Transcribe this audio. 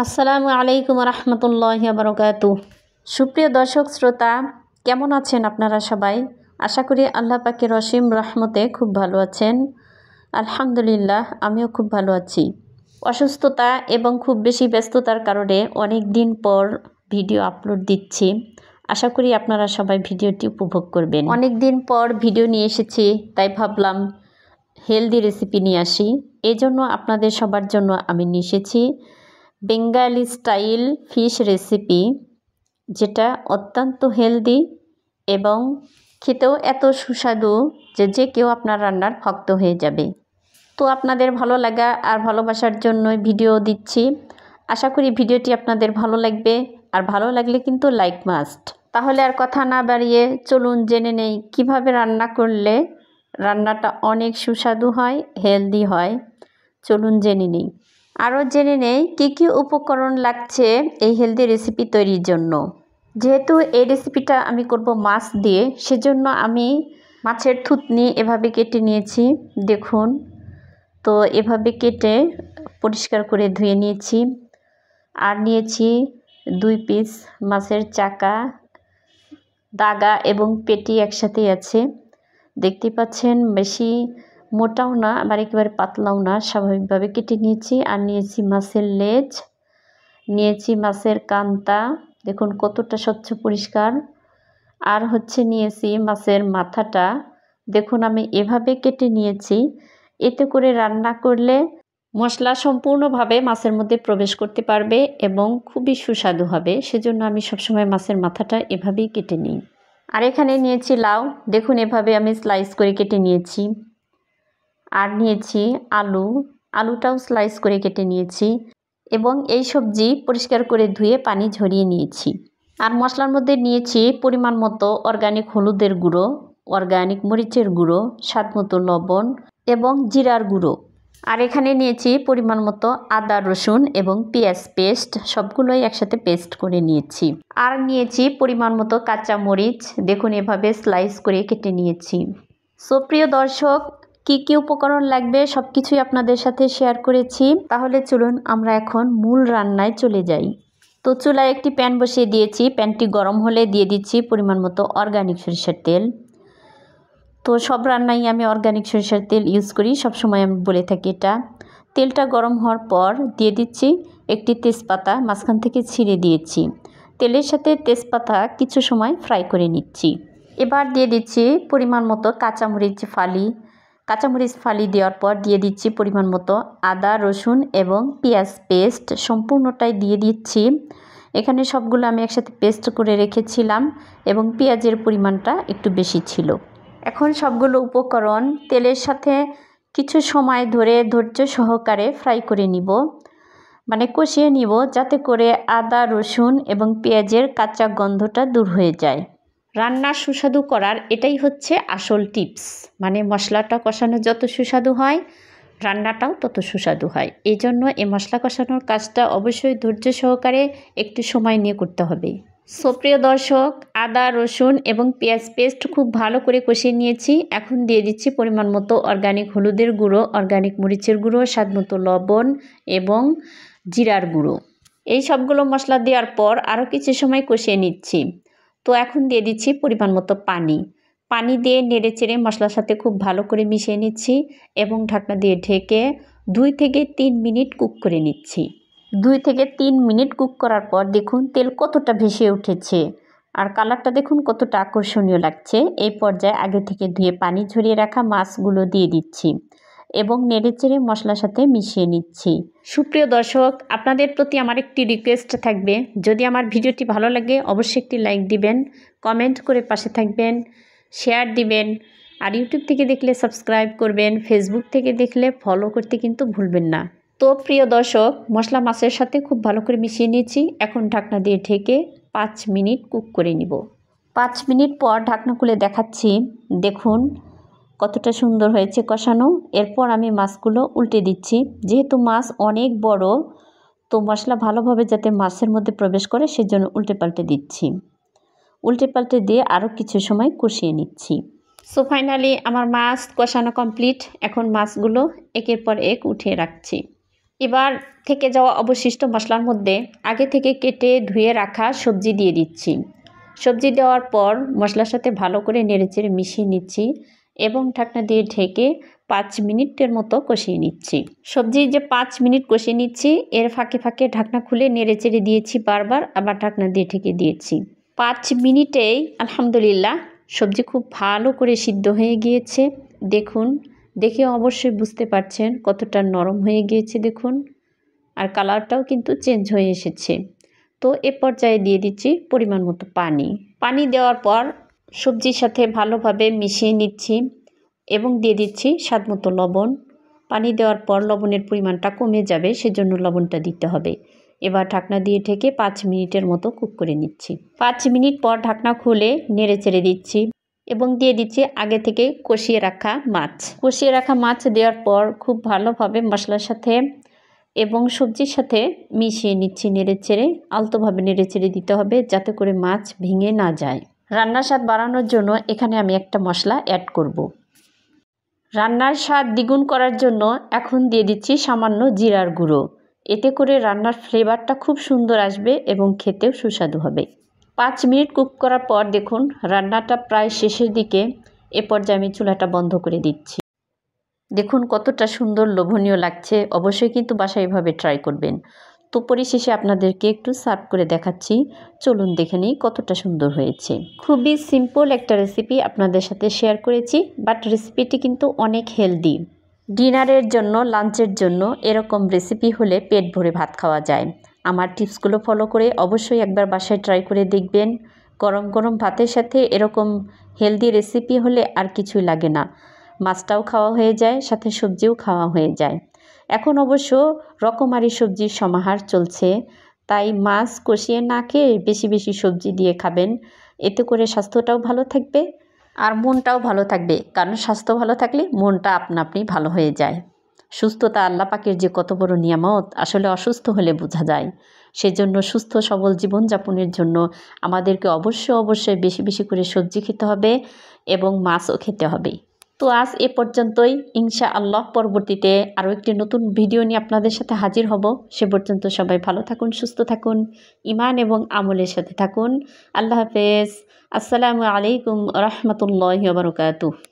আসসালামু আলাইকুম রহমতুল্লাহি বারাকাতুহু। সুপ্রিয় দর্শক শ্রোতা, কেমন আছেন আপনারা সবাই? আশা করি আল্লাহ পাকের অসীম রহমতে খুব ভালো আছেন। আলহামদুলিল্লাহ, আমিও খুব ভালো আছি। অসুস্থতা এবং খুব বেশি ব্যস্ততার কারণে অনেক দিন পর ভিডিও আপলোড দিচ্ছি। আশা করি আপনারা সবাই ভিডিওটি উপভোগ করবেন। অনেক দিন পর ভিডিও নিয়ে এসেছি, তাই ভাবলাম হেলদি রেসিপি নিয়ে আসি। এই জন্য আপনাদের সবার জন্য আমি নিয়ে এসেছি বেঙ্গালি স্টাইল ফিশ রেসিপি, যেটা অত্যন্ত হেলদি এবং খেতেও এত সুস্বাদু যে যে কেউ আপনার রান্নার ভক্ত হয়ে যাবে। তো আপনাদের ভালো লাগা আর ভালোবাসার জন্যই ভিডিও দিচ্ছি। আশা করি ভিডিওটি আপনাদের ভালো লাগবে, আর ভালো লাগলে কিন্তু লাইক মাস্ট। তাহলে আর কথা না বাড়িয়ে চলুন জেনে নেই কিভাবে রান্না করলে রান্নাটা অনেক সুস্বাদু হয়, হেলদি হয়। চলুন জেনে নেই। আরও জেনে নেই কী কী উপকরণ লাগছে এই হেলদি রেসিপি তৈরির জন্য। যেহেতু এই রেসিপিটা আমি করব মাছ দিয়ে, সেজন্য আমি মাছের থুতনি এভাবে কেটে নিয়েছি। দেখুন, তো এভাবে কেটে পরিষ্কার করে ধুয়ে নিয়েছি। আর নিয়েছি 2 পিস মাছের চাকা, দাগা এবং পেটি একসাথেই আছে। দেখতে পাচ্ছেন, বেশি মোটাও না আবার একেবারে পাতলাও না, স্বাভাবিকভাবে কেটে নিয়েছি। আর নিয়েছি মাছের লেজ, নিয়েছি মাছের কান্তা, দেখুন কতটা স্বচ্ছ পরিষ্কার। আর নিয়েছি মাছের মাথাটা, দেখুন আমি এভাবে কেটে নিয়েছি। এতে করে রান্না করলে মশলা সম্পূর্ণভাবে মাছের মধ্যে প্রবেশ করতে পারবে এবং খুবই সুস্বাদু হবে। সেজন্য আমি সবসময় মাছের মাথাটা এভাবেই কেটে নিই। আর এখানে নিয়েছি লাউ, দেখুন এভাবে আমি স্লাইস করে কেটে নিয়েছি। আর নিয়েছি আলুটাও স্লাইস করে কেটে নিয়েছি এবং এই সবজি পরিষ্কার করে ধুয়ে পানি ঝরিয়ে নিয়েছি। আর মশলার মধ্যে নিয়েছি পরিমাণ মতো অর্গানিক হলুদের গুঁড়ো, অর্গানিক মরিচের গুঁড়ো, স্বাদ মতো লবণ এবং জিরার গুঁড়ো। আর এখানে নিয়েছি পরিমাণ মতো আদা, রসুন এবং পেঁয়াজ পেস্ট, সবগুলোই একসাথে পেস্ট করে নিয়েছি। আর নিয়েছি পরিমাণ মতো কাঁচা মরিচ, দেখুন এভাবে স্লাইস করে কেটে নিয়েছি। সো প্রিয় দর্শক, কী কী উপকরণ লাগবে সব কিছুই আপনাদের সাথে শেয়ার করেছি। তাহলে চলুন আমরা এখন মূল রান্নায় চলে যাই। তো চুলায় একটি প্যান বসিয়ে দিয়েছি। প্যানটি গরম হলে দিয়ে দিচ্ছি পরিমাণ মতো অর্গানিক সরিষার তেল। তো সব রান্নায় আমি অর্গানিক সরিষার তেল ইউজ করি, সবসময় আমি বলে থাকি এটা। তেলটা গরম হওয়ার পর দিয়ে দিচ্ছি একটি তেজপাতা, মাঝখান থেকে ছিঁড়ে দিয়েছি। তেলের সাথে তেজপাতা কিছু সময় ফ্রাই করে নিচ্ছি। এবার দিয়ে দিচ্ছি পরিমাণ মতো কাঁচামরিচ ফালি দেওয়ার পর দিয়ে দিচ্ছি পরিমাণ মতো আদা, রসুন এবং পেঁয়াজ পেস্ট, সম্পূর্ণটাই দিয়ে দিচ্ছি। এখানে সবগুলো আমি একসাথে পেস্ট করে রেখেছিলাম এবং পেঁয়াজের পরিমাণটা একটু বেশি ছিল। এখন সবগুলো উপকরণ তেলের সাথে কিছু সময় ধরে ধৈর্য সহকারে ফ্রাই করে নিব, মানে কষিয়ে নিব, যাতে করে আদা, রসুন এবং পেঁয়াজের কাঁচা গন্ধটা দূর হয়ে যায়। রান্না সুস্বাদু করার এটাই হচ্ছে আসল টিপস, মানে মশলাটা কষানো যত সুস্বাদু হয় রান্নাটাও তত সুস্বাদু হয়। এই জন্য এই মশলা কষানোর কাজটা অবশ্যই ধৈর্য সহকারে একটু সময় নিয়ে করতে হবে। সো প্রিয় দর্শক, আদা, রসুন এবং পেঁয়াজ পেস্ট খুব ভালো করে কষিয়ে নিয়েছি। এখন দিয়ে দিচ্ছি পরিমাণ মতো অর্গানিক হলুদের গুঁড়ো, অর্গানিক মরিচের গুঁড়ো, স্বাদ মতো লবণ এবং জিরার গুঁড়ো। এই সবগুলো মশলা দেওয়ার পর আরও কিছু সময় কষিয়ে নিচ্ছি। তো এখন দিয়ে দিচ্ছি পরিমাণ মতো পানি দিয়ে নেড়ে চেড়ে মশলার সাথে খুব ভালো করে মিশিয়ে নিচ্ছি এবং ঢাকনা দিয়ে ঢেকে 2 থেকে 3 মিনিট কুক করে নিচ্ছি। 2 থেকে 3 মিনিট কুক করার পর দেখুন তেল কতটা ভেসে উঠেছে আর কালারটা দেখুন কতটা আকর্ষণীয় লাগছে। এই পর্যায়ে আগে থেকে ধুয়ে পানি ঝরিয়ে রাখা মাছগুলো দিয়ে দিচ্ছি এবং নেড়েচেড়ে মশলার সাথে মিশিয়ে নিচ্ছি। সুপ্রিয় দর্শক, আপনাদের প্রতি আমার একটি রিকোয়েস্ট থাকবে, যদি আমার ভিডিওটি ভালো লাগে অবশ্যই একটি লাইক দিবেন, কমেন্ট করে পাশে থাকবেন, শেয়ার দিবেন। আর ইউটিউব থেকে দেখলে সাবস্ক্রাইব করবেন, ফেসবুক থেকে দেখলে ফলো করতে কিন্তু ভুলবেন না। তো প্রিয় দর্শক, মশলা মাছের সাথে খুব ভালো করে মিশিয়ে নিয়েছি। এখন ঢাকনা দিয়ে ঢেকে 5 মিনিট কুক করে নিব। 5 মিনিট পর ঢাকনা খুলে দেখাচ্ছি, দেখুন কতটা সুন্দর হয়েছে কষানো। এরপর আমি মাছগুলো উল্টে দিচ্ছি। যেহেতু মাছ অনেক বড়, তো মশলা ভালোভাবে যাতে মাছের মধ্যে প্রবেশ করে সেজন্য উল্টে পাল্টে দিচ্ছি। উল্টে পাল্টে দিয়ে আরও কিছু সময় কষিয়ে নিচ্ছি। সো ফাইনালি আমার মাছ কষানো কমপ্লিট। এখন মাছগুলো একের পর এক উঠিয়ে রাখছি। এবার থেকে যাওয়া অবশিষ্ট মশলার মধ্যে আগে থেকে কেটে ধুয়ে রাখা সবজি দিয়ে দিচ্ছি। সবজি দেওয়ার পর মশলার সাথে ভালো করে নেড়েচেড়ে মিশিয়ে নিচ্ছি এবং ঢাকনা দিয়ে ঢেকে 5 মিনিটের মতো কষিয়ে নিচ্ছি। সবজি যে 5 মিনিট কষিয়ে নিচ্ছি, এর ফাঁকে ফাঁকে ঢাকনা খুলে নেড়েচেড়ে দিয়েছি বারবার, আবার ঢাকনা দিয়ে ঢেকে দিয়েছি। 5 মিনিটেই আলহামদুলিল্লাহ সবজি খুব ভালো করে সিদ্ধ হয়ে গিয়েছে। দেখুন, দেখে অবশ্যই বুঝতে পারছেন কতটা নরম হয়ে গিয়েছে দেখুন, আর কালারটাও কিন্তু চেঞ্জ হয়ে এসেছে। তো এ পর্যায়ে দিয়ে দিচ্ছি পরিমাণ মতো পানি। পানি দেওয়ার পর সবজির সাথে ভালোভাবে মিশিয়ে নিচ্ছি এবং দিয়ে দিচ্ছি স্বাদ মতো লবণ। পানি দেওয়ার পর লবণের পরিমাণটা কমে যাবে, সেজন্য লবণটা দিতে হবে। এবার ঢাকনা দিয়ে ঢেকে 5 মিনিটের মতো কুক করে নিচ্ছি। 5 মিনিট পর ঢাকনা খুলে নেড়ে চেড়ে দিচ্ছি এবং দিয়ে দিচ্ছি আগে থেকে কষিয়ে রাখা মাছ। কষিয়ে রাখা মাছ দেওয়ার পর খুব ভালোভাবে মশলার সাথে এবং সবজির সাথে মিশিয়ে নিচ্ছি নেড়েচেড়ে। আলতোভাবে নেড়েচেড়ে দিতে হবে যাতে করে মাছ ভেঙে না যায়। রান্নার স্বাদ বাড়ানোর জন্য এখানে আমি একটা মশলা অ্যাড করব। রান্নার স্বাদ দ্বিগুণ করার জন্য এখন দিয়ে দিচ্ছি সামান্য জিরার গুঁড়ো। এতে করে রান্নার ফ্লেভারটা খুব সুন্দর আসবে এবং খেতেও সুস্বাদু হবে। 5 মিনিট কুক করার পর দেখুন রান্নাটা প্রায় শেষের দিকে। এ পর্যায়ে আমি চুলাটা বন্ধ করে দিচ্ছি। দেখুন কতটা সুন্দর লোভনীয় লাগছে। অবশ্যই কিন্তু বাসায় এভাবে ট্রাই করবেন। তো পরিশেষে আপনাদেরকে একটু সার্ভ করে দেখাচ্ছি। চলুন দেখে নিই কতটা সুন্দর হয়েছে। খুবই সিম্পল একটা রেসিপি আপনাদের সাথে শেয়ার করেছি, বাট রেসিপিটি কিন্তু অনেক হেলদি। ডিনারের জন্য, লাঞ্চের জন্য এরকম রেসিপি হলে পেট ভরে ভাত খাওয়া যায়। আমার টিপসগুলো ফলো করে অবশ্যই একবার বাসায় ট্রাই করে দেখবেন। গরম গরম ভাতের সাথে এরকম হেলদি রেসিপি হলে আর কিছুই লাগে না। মাছটাও খাওয়া হয়ে যায়, সাথে সবজিও খাওয়া হয়ে যায়। এখন অবশ্য রকমারি সবজির সমাহার চলছে, তাই মাছ কষিয়ে না খেয়ে বেশি বেশি সবজি দিয়ে খাবেন। এতে করে স্বাস্থ্যটাও ভালো থাকবে আর মনটাও ভালো থাকবে, কারণ স্বাস্থ্য ভালো থাকলে মনটা আপনা আপনি ভালো হয়ে যায়। সুস্থতা আল্লাহ পাকের যে কত বড় নিয়ামত, আসলে অসুস্থ হলে বোঝা যায়। সেজন্য সুস্থ সবল জীবনযাপনের জন্য আমাদেরকে অবশ্যই বেশি বেশি করে সবজি খেতে হবে এবং মাছও খেতে হবে। তো আজ এ পর্যন্তই। ইনশাআল্লাহ পরবর্তীতে আরও একটি নতুন ভিডিও নিয়ে আপনাদের সাথে হাজির হব। সে পর্যন্ত সবাই ভালো থাকুন, সুস্থ থাকুন, ঈমান এবং আমলের সাথে থাকুন। আল্লাহ হাফেজ। আসসালামু আলাইকুম রহমতুল্লাহি ওয়া বারাকাতুহু।